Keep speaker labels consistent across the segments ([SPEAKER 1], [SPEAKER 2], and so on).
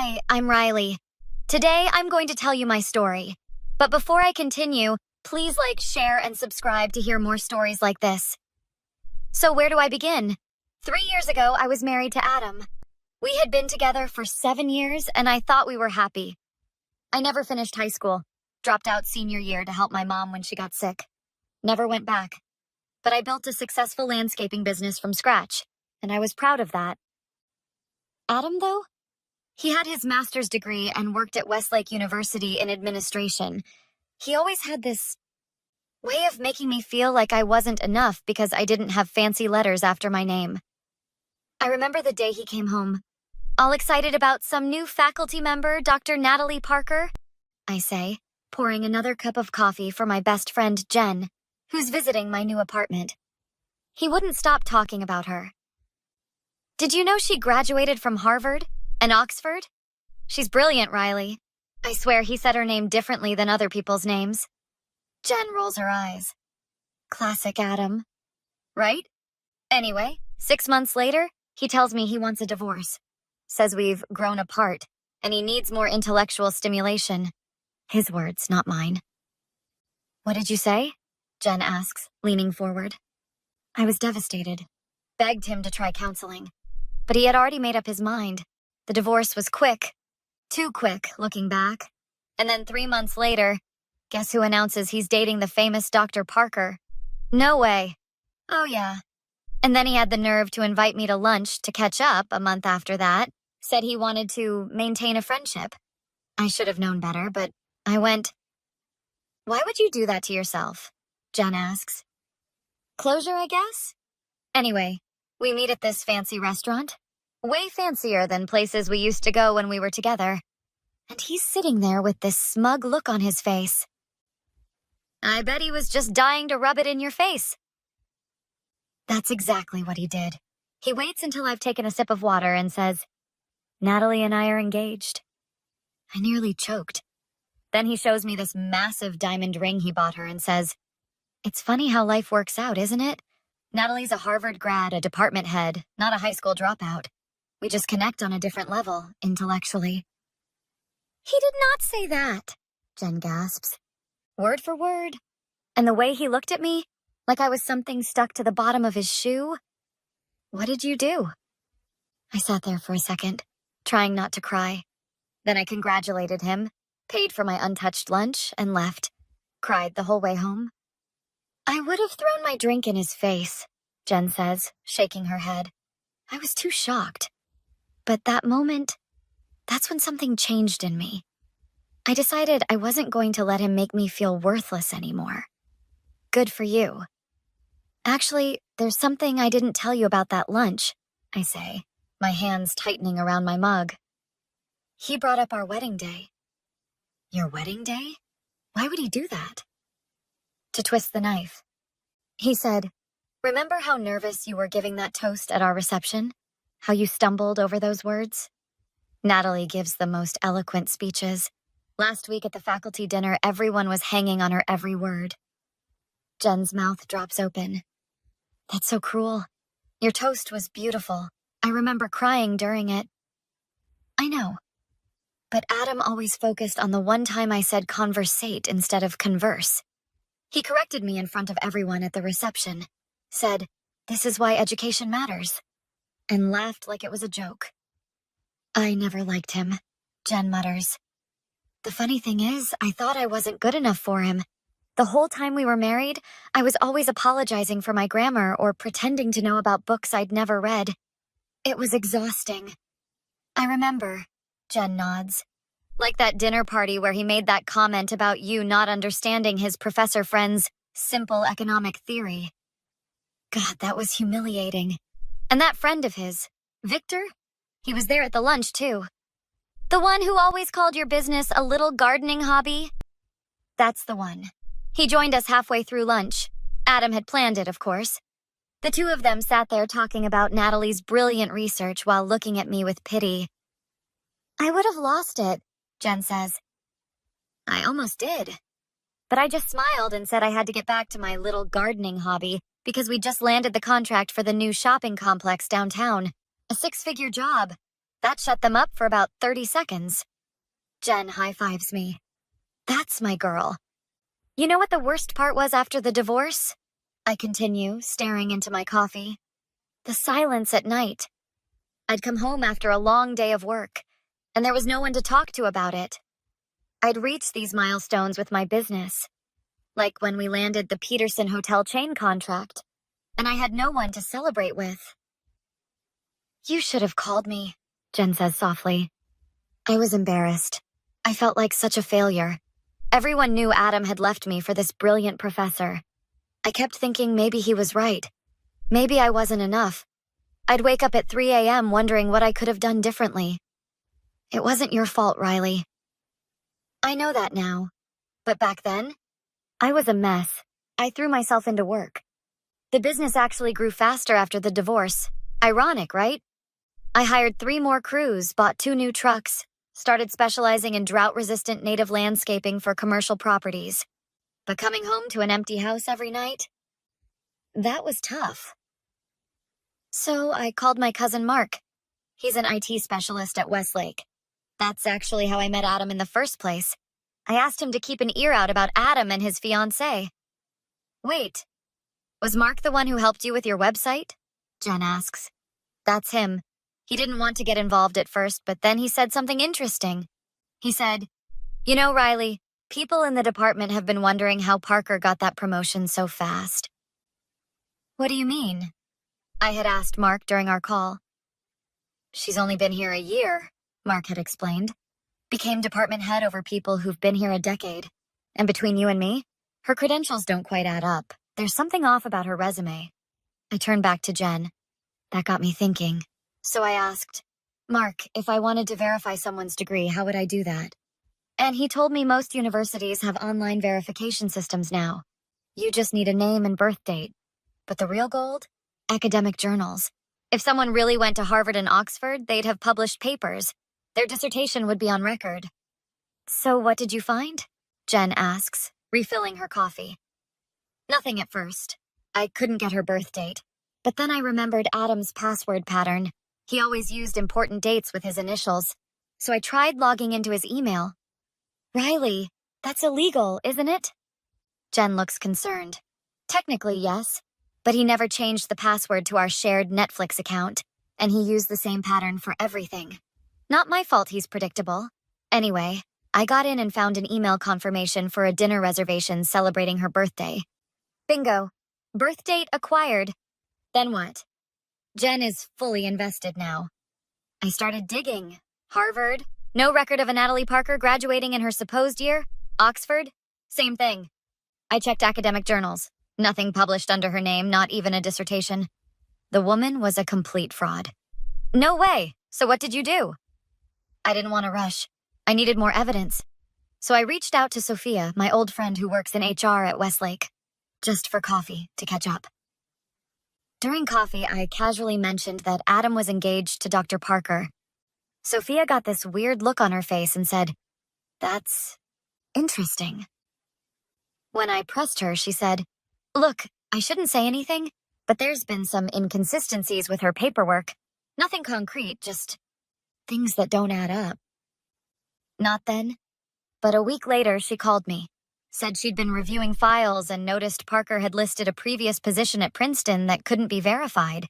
[SPEAKER 1] Hi, I'm Riley. Today I'm going to tell you my story. But before I continue, please like, share, and subscribe to hear more stories like this. So where do I begin? 3 years ago, I was married to Adam. We had been together for 7 years, and I thought we were happy. I never finished high school, dropped out senior year to help my mom when she got sick. Never went back. But I built a successful landscaping business from scratch, and I was proud of that. Adam, though? He had his master's degree and worked at Westlake University in administration. He always had this way of making me feel like I wasn't enough because I didn't have fancy letters after my name. I remember the day he came home, all excited about some new faculty member, Dr. Natalie Parker, I say, pouring another cup of coffee for my best friend, Jen, who's visiting my new apartment. He wouldn't stop talking about her. Did you know she graduated from Harvard and Oxford? She's brilliant, Riley. I swear he said her name differently than other people's names. Jen rolls her eyes. Classic Adam. Right? Anyway, 6 months later, he tells me he wants a divorce. Says we've grown apart, and he needs more intellectual stimulation. His words, not mine. What did you say? Jen asks, leaning forward. I was devastated. Begged him to try counseling. But he had already made up his mind. The divorce was quick. Too quick, looking back. And then 3 months later, guess who announces he's dating the famous Dr. Parker? No way. Oh, yeah. And then he had the nerve to invite me to lunch to catch up a month after that. Said he wanted to maintain a friendship. I should have known better, but I went. Why would you do that to yourself? Jen asks. Closure, I guess? Anyway, we meet at this fancy restaurant. Way fancier than places we used to go when we were together. And he's sitting there with this smug look on his face. I bet he was just dying to rub it in your face. That's exactly what he did. He waits until I've taken a sip of water and says, Natalie and I are engaged. I nearly choked. Then he shows me this massive diamond ring he bought her and says, It's funny how life works out, isn't it? Natalie's a Harvard grad, a department head, not a high school dropout. We just connect on a different level, intellectually. He did not say that, Jen gasps. Word for word. And the way he looked at me, like I was something stuck to the bottom of his shoe. What did you do? I sat there for a second, trying not to cry. Then I congratulated him, paid for my untouched lunch, and left. Cried the whole way home. I would have thrown my drink in his face, Jen says, shaking her head. I was too shocked. But that moment, that's when something changed in me. I decided I wasn't going to let him make me feel worthless anymore. Good for you. Actually, there's something I didn't tell you about that lunch, I say, my hands tightening around my mug. He brought up our wedding day. Your wedding day? Why would he do that? To twist the knife. He said, Remember how nervous you were giving that toast at our reception? How you stumbled over those words? Natalie gives the most eloquent speeches. Last week at the faculty dinner, everyone was hanging on her every word. Jen's mouth drops open. That's so cruel. Your toast was beautiful. I remember crying during it. I know. But Adam always focused on the one time I said conversate instead of converse. He corrected me in front of everyone at the reception. Said, This is why education matters. And laughed like it was a joke. I never liked him, Jen mutters. The funny thing is, I thought I wasn't good enough for him. The whole time we were married, I was always apologizing for my grammar or pretending to know about books I'd never read. It was exhausting. I remember, Jen nods. Like that dinner party where he made that comment about you not understanding his professor friend's simple economic theory. God, that was humiliating. And that friend of his, Victor, he was there at the lunch too. The one who always called your business a little gardening hobby? That's the one. He joined us halfway through lunch. Adam had planned it, of course. The two of them sat there talking about Natalie's brilliant research while looking at me with pity. I would have lost it, Jen says. I almost did. But I just smiled and said I had to get back to my little gardening hobby because we just landed the contract for the new shopping complex downtown. A 6-figure job. That shut them up for about 30 seconds. Jen high-fives me. That's my girl. You know what the worst part was after the divorce? I continue, staring into my coffee. The silence at night. I'd come home after a long day of work, and there was no one to talk to about it. I'd reached these milestones with my business, like when we landed the Peterson Hotel chain contract, and I had no one to celebrate with. You should have called me, Jen says softly. I was embarrassed. I felt like such a failure. Everyone knew Adam had left me for this brilliant professor. I kept thinking maybe he was right. Maybe I wasn't enough. I'd wake up at 3 a.m. wondering what I could have done differently. It wasn't your fault, Riley. I know that now. But back then, I was a mess. I threw myself into work. The business actually grew faster after the divorce. Ironic, right? I hired 3 more crews, bought 2 new trucks, started specializing in drought-resistant native landscaping for commercial properties. But coming home to an empty house every night? That was tough. So I called my cousin Mark. He's an IT specialist at Westlake. That's actually how I met Adam in the first place. I asked him to keep an ear out about Adam and his fiancée. Wait, was Mark the one who helped you with your website? Jen asks. That's him. He didn't want to get involved at first, but then he said something interesting. He said, You know, Riley, people in the department have been wondering how Parker got that promotion so fast. What do you mean? I had asked Mark during our call. She's only been here a year, Mark had explained. Became department head over people who've been here a decade. And between you and me, her credentials don't quite add up. There's something off about her resume. I turned back to Jen. That got me thinking. So I asked, Mark, if I wanted to verify someone's degree, how would I do that? And he told me most universities have online verification systems now. You just need a name and birth date. But the real gold? Academic journals. If someone really went to Harvard and Oxford, they'd have published papers. Their dissertation would be on record. So what did you find? Jen asks, refilling her coffee. Nothing at first. I couldn't get her birth date. But then I remembered Adam's password pattern. He always used important dates with his initials. So I tried logging into his email. Riley, that's illegal, isn't it? Jen looks concerned. Technically, yes. But he never changed the password to our shared Netflix account, and he used the same pattern for everything. Not my fault he's predictable. Anyway, I got in and found an email confirmation for a dinner reservation celebrating her birthday. Bingo. Birth date acquired. Then what? Jen is fully invested now. I started digging. Harvard? No record of a Natalie Parker graduating in her supposed year? Oxford? Same thing. I checked academic journals. Nothing published under her name, not even a dissertation. The woman was a complete fraud. No way! So what did you do? I didn't want to rush. I needed more evidence. So I reached out to Sophia, my old friend who works in HR at Westlake, just for coffee to catch up. During coffee, I casually mentioned that Adam was engaged to Dr. Parker. Sophia got this weird look on her face and said, That's interesting. When I pressed her, she said, Look, I shouldn't say anything, but there's been some inconsistencies with her paperwork. Nothing concrete, just things that don't add up. Not then. But a week later, she called me. Said she'd been reviewing files and noticed Parker had listed a previous position at Princeton that couldn't be verified.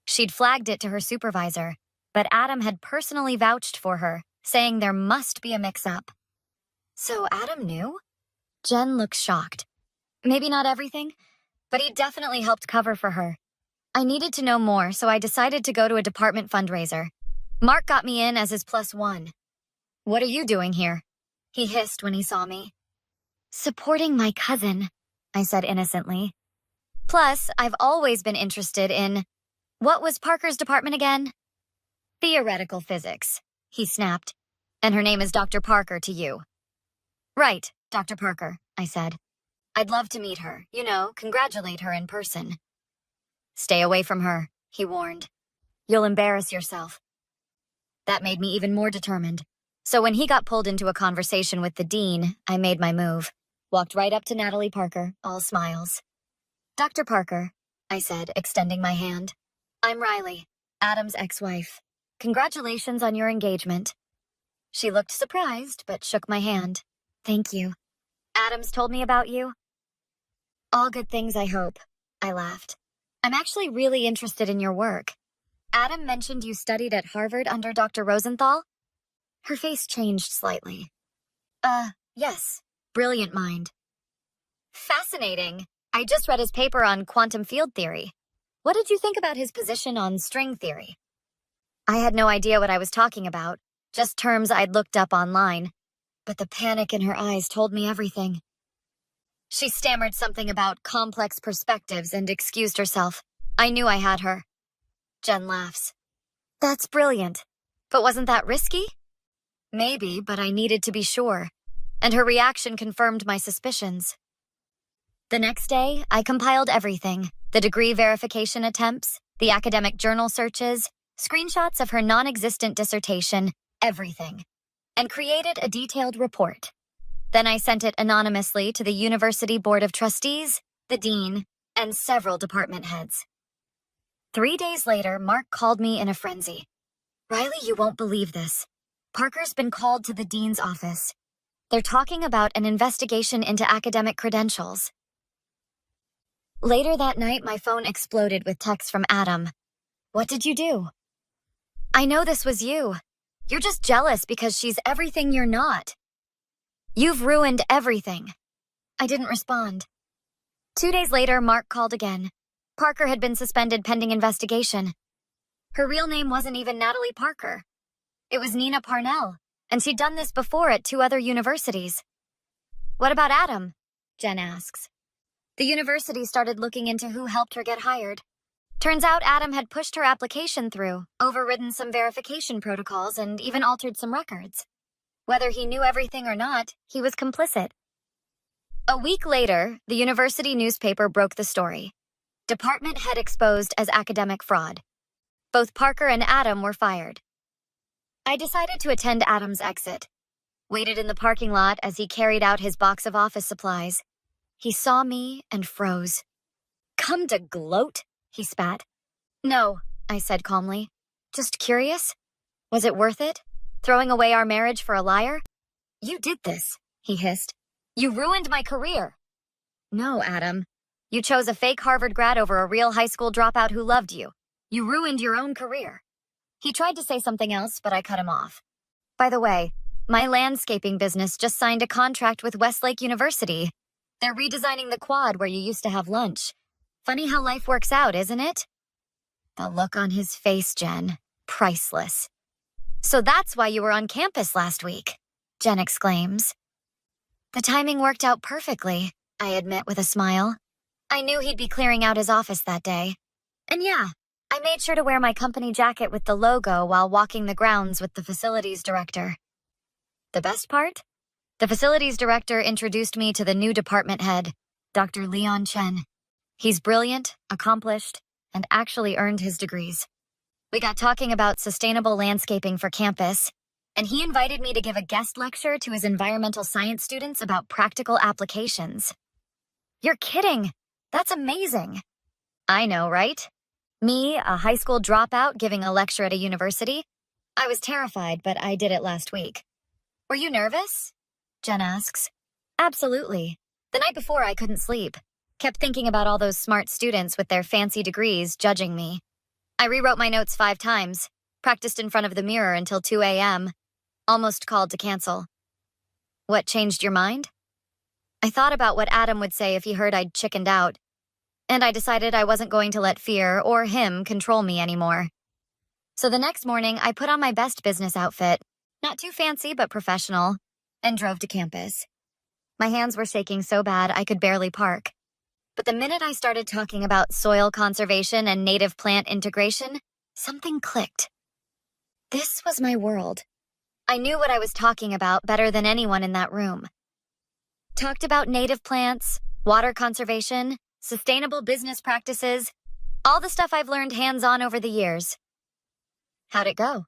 [SPEAKER 1] She'd flagged it to her supervisor, but Adam had personally vouched for her, saying there must be a mix-up. So Adam knew? Jen looks shocked. Maybe not everything, but he definitely helped cover for her. I needed to know more, so I decided to go to a department fundraiser. Mark got me in as his +1. What are you doing here? He hissed when he saw me. Supporting my cousin, I said innocently. Plus, I've always been interested in... What was Parker's department again? Theoretical physics, he snapped. And her name is Dr. Parker to you. Right, Dr. Parker, I said. I'd love to meet her, congratulate her in person. Stay away from her, he warned. You'll embarrass yourself. That made me even more determined. So when he got pulled into a conversation with the dean, I made my move. Walked right up to Natalie Parker, all smiles. Dr. Parker, I said, extending my hand. I'm Riley, Adam's ex-wife. Congratulations on your engagement. She looked surprised, but shook my hand. Thank you. Adam's told me about you. All good things, I hope. I laughed. I'm actually really interested in your work. Adam mentioned you studied at Harvard under Dr. Rosenthal? Her face changed slightly. Yes. Brilliant mind. Fascinating. I just read his paper on quantum field theory. What did you think about his position on string theory? I had no idea what I was talking about, just terms I'd looked up online. But the panic in her eyes told me everything. She stammered something about complex perspectives and excused herself. I knew I had her. Jen laughs. That's brilliant. But wasn't that risky? Maybe, but I needed to be sure. And her reaction confirmed my suspicions. The next day, I compiled everything. The degree verification attempts, the academic journal searches, screenshots of her non-existent dissertation, everything. And created a detailed report. Then I sent it anonymously to the University Board of Trustees, the dean, and several department heads. 3 days later, Mark called me in a frenzy. Riley, you won't believe this. Parker's been called to the dean's office. They're talking about an investigation into academic credentials. Later that night, my phone exploded with texts from Adam. What did you do? I know this was you. You're just jealous because she's everything you're not. You've ruined everything. I didn't respond. 2 days later, Mark called again. Parker had been suspended pending investigation. Her real name wasn't even Natalie Parker. It was Nina Parnell, and she'd done this before at 2 other universities. What about Adam? Jen asks. The university started looking into who helped her get hired. Turns out Adam had pushed her application through, overridden some verification protocols, and even altered some records. Whether he knew everything or not, he was complicit. A week later, the university newspaper broke the story. Department head exposed as academic fraud. Both Parker and Adam were fired. I decided to attend Adam's exit. Waited in the parking lot as he carried out his box of office supplies. He saw me and froze. Come to gloat? He spat. No, I said calmly. Just curious? Was it worth it? Throwing away our marriage for a liar? You did this, he hissed. You ruined my career. No, Adam. You chose a fake Harvard grad over a real high school dropout who loved you. You ruined your own career. He tried to say something else, but I cut him off. By the way, my landscaping business just signed a contract with Westlake University. They're redesigning the quad where you used to have lunch. Funny how life works out, isn't it? The look on his face, Jen. Priceless. So that's why you were on campus last week, Jen exclaims. The timing worked out perfectly, I admit with a smile. I knew he'd be clearing out his office that day. And yeah, I made sure to wear my company jacket with the logo while walking the grounds with the facilities director. The best part? The facilities director introduced me to the new department head, Dr. Leon Chen. He's brilliant, accomplished, and actually earned his degrees. We got talking about sustainable landscaping for campus, and he invited me to give a guest lecture to his environmental science students about practical applications. You're kidding! That's amazing! I know, right? Me, a high school dropout, giving a lecture at a university? I was terrified, but I did it last week. Were you nervous? Jen asks. Absolutely. The night before, I couldn't sleep. Kept thinking about all those smart students with their fancy degrees judging me. I rewrote my notes 5 times, practiced in front of the mirror until 2 a.m., almost called to cancel. What changed your mind? I thought about what Adam would say if he heard I'd chickened out, and I decided I wasn't going to let fear or him control me anymore. So the next morning, I put on my best business outfit, not too fancy but professional, and drove to campus. My hands were shaking so bad I could barely park. But the minute I started talking about soil conservation and native plant integration, something clicked. This was my world. I knew what I was talking about better than anyone in that room. Talked about native plants, water conservation, sustainable business practices, all the stuff I've learned hands-on over the years. How'd it go?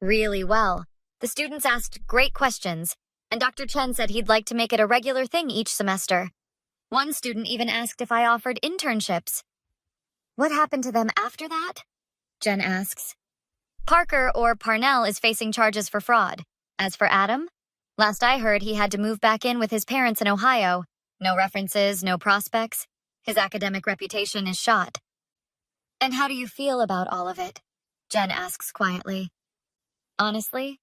[SPEAKER 1] Really well. The students asked great questions, and Dr. Chen said he'd like to make it a regular thing each semester. One student even asked if I offered internships. What happened to them after that? Jen asks. Parker, or Parnell, is facing charges for fraud. As for Adam, last I heard he had to move back in with his parents in Ohio. No references, no prospects. His academic reputation is shot. And how do you feel about all of it? Jen asks quietly. Honestly,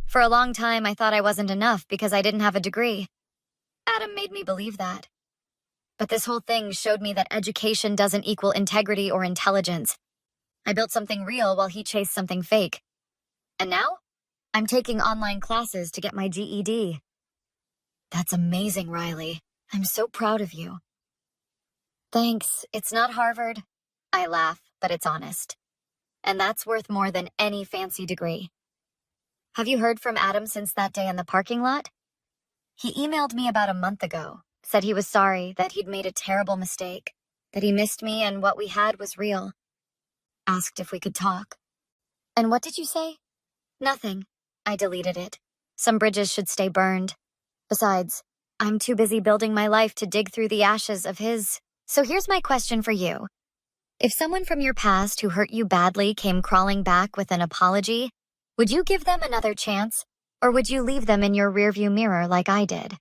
[SPEAKER 1] for a long time I thought I wasn't enough because I didn't have a degree. Adam made me believe that. But this whole thing showed me that education doesn't equal integrity or intelligence. I built something real while he chased something fake. And now, I'm taking online classes to get my GED. That's amazing, Riley. I'm so proud of you. Thanks. It's not Harvard. I laugh, but it's honest. And that's worth more than any fancy degree. Have you heard from Adam since that day in the parking lot? He emailed me about a month ago, said he was sorry, that he'd made a terrible mistake, that he missed me and what we had was real. Asked if we could talk. And what did you say? Nothing. I deleted it. Some bridges should stay burned. Besides, I'm too busy building my life to dig through the ashes of his. So here's my question for you. If someone from your past who hurt you badly came crawling back with an apology, would you give them another chance? Or would you leave them in your rearview mirror like I did?